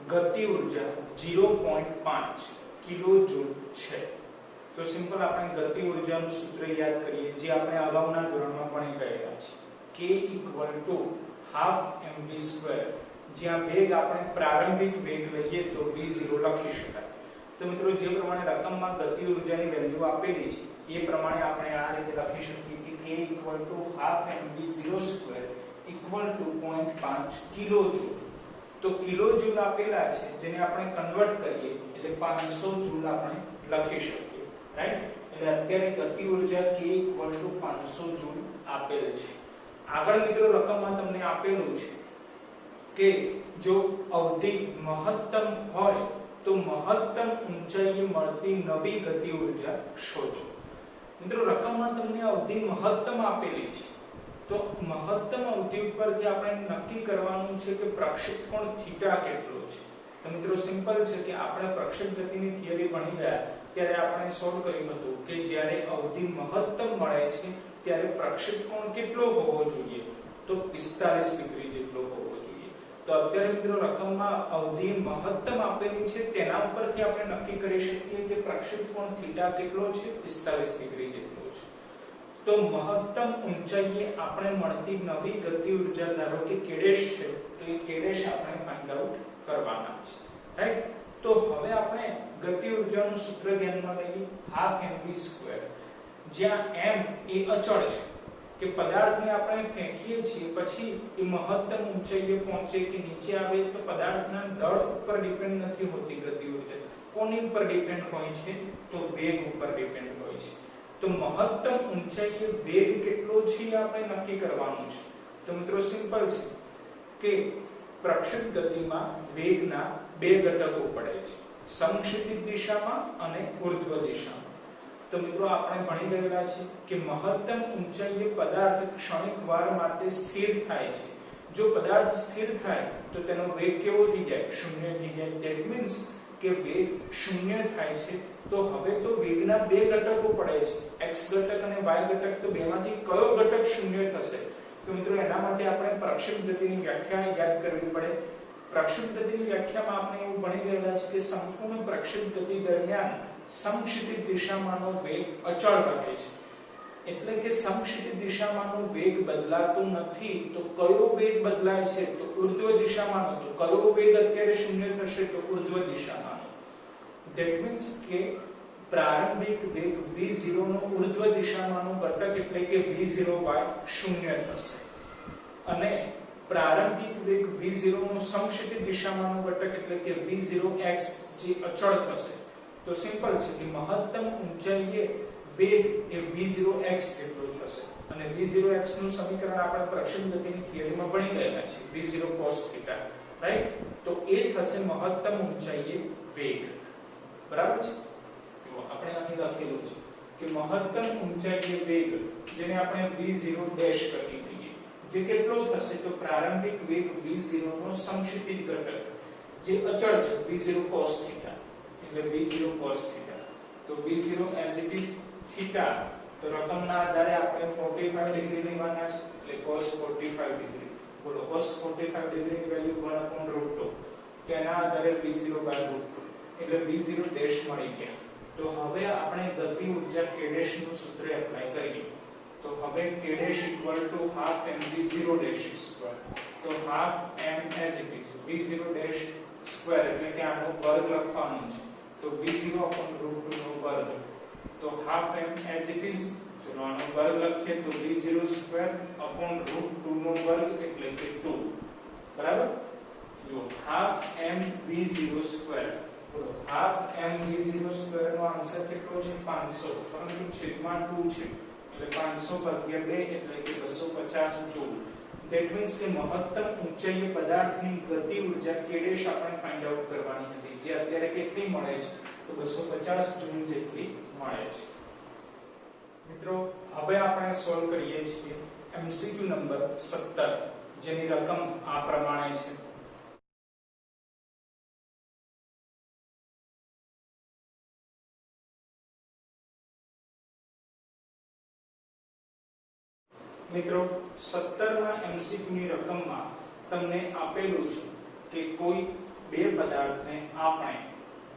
ગતિ ઉર્જા 0.5 કિલોજૂલ છે. તો સિમ્પલ આપણે ગતિ ઉર્જાનું સૂત્ર યાદ કરીએ, જે આપણે અગાઉના ધોરણમાં ભણી ગયેલા છે. k ½ mv², જ્યાં વેગ આપણે પ્રારંભિક વેગ લઈએ તો v0 લખી શકાય. તો મિત્રો જે પ્રમાણે રકમમાં ગતિ ઉર્જાની વેલ્યુ આપેલી છે એ પ્રમાણે આપણે આ રીતે લખી શકીએ કે k ½ mv02 0.5 કિલોજૂલ. તો કિલોજૂલ આપેલા છે, જેને આપણે કન્વર્ટ કરીએ એટલે 500 જૂલ આપણે લખી શકીએ, રાઈટ? એટલે અત્યારે ગતિ ઉર્જા k 500 જૂલ આપેલ છે. આગળ મિત્રો રકમમાં તમને આપેલું છે કે જો અવધિ મહત્તમ હોય તો મહત્તમ ઊંચાઈએ મળતી નવી ગતિ ઉર્જા શોધો. મિત્રો રકમમાં તમને અવધિ મહત્તમ આપેલી છે, તો મહત્તમ અવધિ ઉપરથી આપણે નક્કી કરવાનું છે કે પ્રક્ષેપ કોણ થીટા કેટલો છે. તો મિત્રો સિમ્પલ છે કે આપણે પ્રક્ષેપ ગતિની થિયરી ભણી ગયા ત્યારે આપણે સોલ્વ કર્યું હતું કે જ્યારે અવધિ મહત્તમ મળે છે ત્યારે પ્રક્ષેપ કોણ કેટલો હોવો જોઈએ? તો 45 ડિગ્રી જેટલો હોવો જોઈએ. તો અત્યારે મિત્રો રકમમાં અવધિ મહત્તમ આપેલી છે, તેના ઉપરથી આપણે નક્કી કરી શકીએ કે પ્રક્ષેપ કોણ થીટા કેટલો છે? 45 ડિગ્રી જેટલો છે. તો મહત્તમ ઊંચાઈએ આપણે મળતી નવી ગતિ ઉર્જા ધારો કે કેડેશ છે, તો એ કેડેશ આપણે ફાઇન્ડ આઉટ કરવાના છે, રાઈટ? તો હવે આપણે ગતિ ઉર્જાનું સૂત્ર ધ્યાનમાં લઈએ, ½ mv², જ્યાં m એ અચળ છે કે પદાર્થને આપણે ફેંકીએ છીએ પછી એ મહત્તમ ઊંચાઈએ પહોંચે કે નીચે આવે તો પદાર્થના દળ ઉપર ડિપેન્ડ નથી હોતી ગતિ ઉર્જા. કોની ઉપર ડિપેન્ડ હોય છે? તો વેગ ઉપર ડિપેન્ડ હોય છે. તો મહત્તમ ઊંચાઈએ વેગ કેટલો છે આપણે નક્કી કરવાનું છે. તો મિત્રો સિમ્પલ છે કે પ્રક્ષેપ ગતિમાં વેગના બે ઘટકો પડે છે, સમક્ષિતિજ દિશામાં અને ઉર્ધ્વ દિશામાં. તો મિત્રો આપણે ભણી ગયેલા છે કે મહત્તમ ઊંચાઈએ પદાર્થ ક્ષણિક વાર માટે સ્થિર થાય છે. જો પદાર્થ સ્થિર થાય તો તેનો વેગ કેવો થઈ જાય? શૂન્ય થઈ જાય. ધેટ મીન્સ કે વેગ શૂન્ય થાય છે તો હવે તો વેગના બે ઘટકો પડે છે, x ઘટક અને y ઘટક, તો બેમાંથી કયો ઘટક શૂન્ય થશે? તો મિત્રો એના માટે આપણે પ્રક્ષેપ ગતિની વ્યાખ્યા યાદ કરવી પડે. પ્રક્ષેપ ગતિની વ્યાખ્યામાં આપણે એવું ભણી ગયેલા છે કે સંપૂર્ણ પ્રક્ષેપ ગતિ દરમિયાન સમક્ષિતિજ દિશામાંનો વેગ અચળ રહે છે. એટલે કે સમક્ષિતિજ દિશામાંનો વેગ બદલાતો નથી. તો કયો વેગ બદલાય છે? તો ઉર્ધ્વ દિશામાંનો. તો કયો વેગ અત્યારે શૂન્ય થશે? તો ઉર્ધ્વ દિશામાંનો. ધેટ મીન્સ કે પ્રારંભિક વેગ v0 નો ઉર્ધ્વ દિશામાંનો ઘટક એટલે કે v0y શૂન્ય થશે અને પ્રારંભિક વેગ v0 નો સમક્ષિતિજ દિશામાંનો ઘટક એટલે કે v0x જે અચળ થશે. તો સિમ્પલ છે કે મહત્તમ ઊંચાઈએ વેગ એ v0x જેટલો થશે અને v0x નું સમીકરણ આપણે પ્રક્ષેપ ગતિની થિયરીમાં ભણી ગયેલા છે, v0 cos θ, રાઈટ? તો એ થશે મહત્તમ ઊંચાઈએ વેગ. બરાબર છે? તો આપણે અહીં લખેલું છે કે મહત્તમ ઊંચાઈએ વેગ જેને આપણે v0 ડેશ કરી દઈએ, જે કેટલો થશે? તો પ્રારંભિક વેગ v0 નો સમક્ષિતિજ ઘટક જે અચળ છે v0 cos θ એટલે v0 cos θ. તો v0 as it is θ, તો રકમના આધારે આપણે 45 ડિગ્રી લેવાના છે એટલે cos 45 ડિગ્રી. બોલો cos 45 ડિગ્રી ની વેલ્યુ 1/√2, તેના આધારે v0 / √2 એટલે v0 ડેશ મળી ગયા. તો હવે આપણે ગતિ ઊર્જા k ડેશ નું સૂત્ર એપ્લાય કરીએ. તો હવે k dash = ½ mv0 dash square. તો ½ m as it is v0 dash square એટલે કે આનો વર્ગ લખવાનો છે. તો v0 / √2 નો વર્ગ. તો ½ m as it is, ચલો આનો વર્ગ લખીએ તો v0 સ્ક્વેર / √2 નો વર્ગ એટલે કે 2. બરાબર? જો ½ m v0 સ્ક્વેર, બોલો ½ m v0 સ્ક્વેર નો આન્સર કેટલો છે? 500, પરંતુ છેદમાં 2 છે એટલે 500/2 એટલે કે 250 જૂલ. ધેટ મીન્સ કે મહત્તમ ઊંચાઈએ પદાર્થની ગતિ ઊર્જા k ડેશ આપણે ફાઇન્ડ આઉટ કરવાની હતી, જે અત્યારે કેટલી મળે છે? તો 250 જૂલ જેટલી મળે છે. મિત્રો હવે આપણે સોલ્વ કરીએ છીએ MCQ નંબર 17, જેની રકમ આ પ્રમાણે છે. મિત્રો 17 ના MCQ ની રકમમાં તમને આપેલું છે કે કોઈ બે પદાર્થને આપણે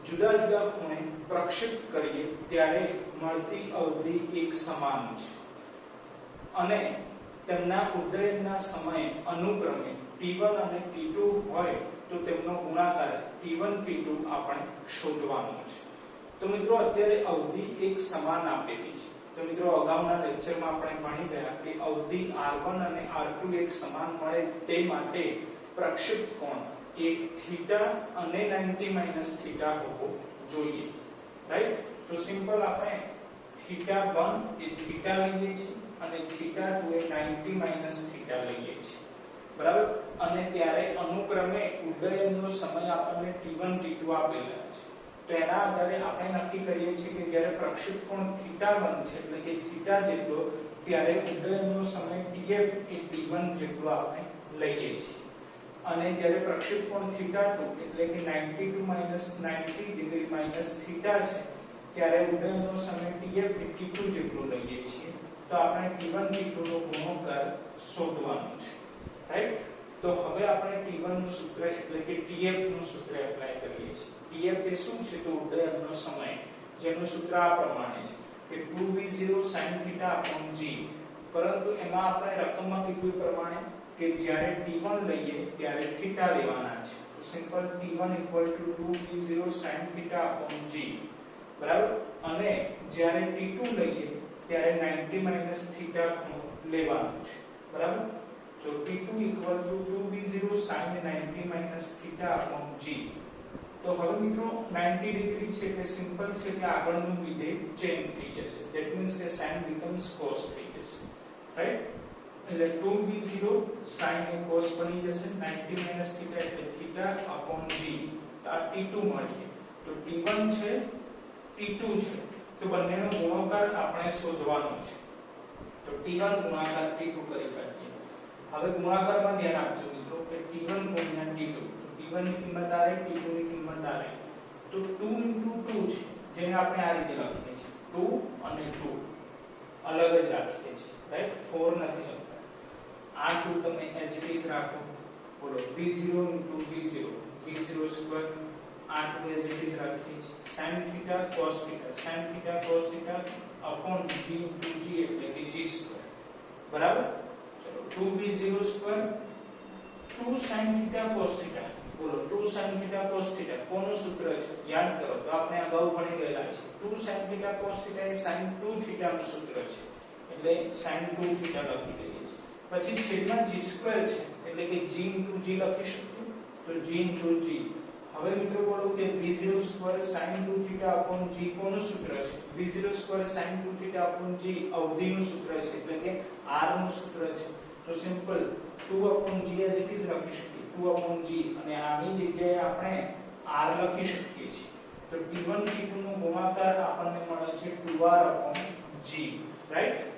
જુદા જુદા ખૂણે પ્રક્ષેપિત કરીએ ત્યારે મળતી અવધિ એક સમાન છે અને તેમના ઉડ્ડયનના સમયે અનુક્રમે t1 અને t2 હોય તો તેમનો ગુણાકાર t1 t2 આપણે શોધવાનો છે. તો મિત્રો અત્યારે અવધિ એક સમાન આપેલી છે. તો મિત્રો અગાઉના લેક્ચરમાં આપણે ભણી ગયા કે અવધિ r1 અને r2 એક સમાન મળે તે માટે પ્રક્ષેપિત કોણ એ θ અને 90 - θ હોવો જોઈએ, રાઈટ? તો સિમ્પલ આપણે θ1 એ θ લઈએ છીએ અને θ2 એ 90 - θ લઈએ છીએ. બરાબર? અને ત્યારે અનુક્રમે ઉડ્ડયનનો સમય આપણને t1 t2 આપેલા છે. તો એના આધારે આપણે નક્કી કરીએ છીએ કે જ્યારે પ્રક્ષેપ કોણ θ1 છે એટલે કે θ જેટલો, ત્યારે ઉડ્ડયનનો સમય tf એ t1 જેટલો આપણે લઈએ છીએ અને જ્યારે પ્રક્ષેપ કોણ θ2 એટલે કે 92 - 90 ડિગ્રી - θ છે, ત્યારે ઉડ્ડયનનો સમય tf એ t2 જેટલો લઈએ છીએ. તો આપણે t1 t2 નો ગુણોત્તર શોધવાનો છે, રાઈટ? તો હવે આપણે t1 નું સૂત્ર એટલે કે tf નું સૂત્ર એપ્લાય કરીએ છીએ. tf એ શું છે? તો ઉડ્ડયનનો સમય, જેનું સૂત્ર આ પ્રમાણે છે કે 2v0 sin θ / g. પરંતુ એમાં આપણે રકમમાં કીધું પ્રમાણે કે જ્યારે t1 લઈએ ત્યારે θ લેવાના છે. તો simple t1 = 2v0 sin θ / g. બરાબર? અને જ્યારે t2 લઈએ ત્યારે 90 - θ ખૂણો લેવાનો છે. બરાબર? તો t2 = 2v0 sin 90 - θ / g. તો હવે મિત્રો 90 ડિગ્રી છે એટલે સિમ્પલ છે કે આગળનું વિધેય ચેન્જ થઈ જશે. ધેટ મીન્સ કે sin becomes cos થઈ જશે, રાઈટ? એટલે 2v0 sin એ cos બની જશે, 90 - θ એટલે θ / g. તો આ t2 મળીએ. તો t1 છે, t2 છે, તો બંનેનો ગુણાકાર આપણે શોધવાનો છે. તો t1 ગુણાકાર t2 કરી કાઢીએ. હવે ગુણાકારમાં ધ્યાન આપજો મિત્રો કે t1 * t2. t1 ની કિંમત આવે, t2 ની કિંમત આવે. તો તો 2 2 છે જેને આપણે આ રીતે લખીએ છીએ 2 અને 2 અલગ જ રાખીએ છીએ રાઈટ 4 નથી લખતા આ 2 તમે એઝ ઇટ ઇઝ રાખો બોલો v0 v0 v0 સ્ક્વેર આ 2 એઝ ઇટ ઇઝ રાખીએ છીએ sin θ cos θ upon g g એટલે કે g સ્ક્વેર બરાબર ચલો 2v0 સ્ક્વેર 2 sin θ cos θ બોલો 2 sin θ cos θ કોનું સૂત્ર છે યાદ કરો તો આપણે અગાઉ ભણી ગયેલા છે 2 sin θ cos θ એ sin 2 θ નું સૂત્ર છે એટલે sin 2 θ લખી દઈએ છીએ પછી છેદમાં g સ્ક્વેર છે એટલે કે g g લખી શકીએ તો g g હવે મિત્રો બોલો કે v0 square sin 2 θ upon g કોનું સૂત્ર છે v0 square sin 2 θ upon g અવધિનું સૂત્ર છે એટલે કે r નું સૂત્ર છે તો simple 2 upon g as it is લખી શકીએ 2 upon g અને આની જગ્યાએ આપણે r લખી શકીએ છીએ તો t1 t2 નો ગુણાકાર આપણને મળે છે 2r upon g રાઈટ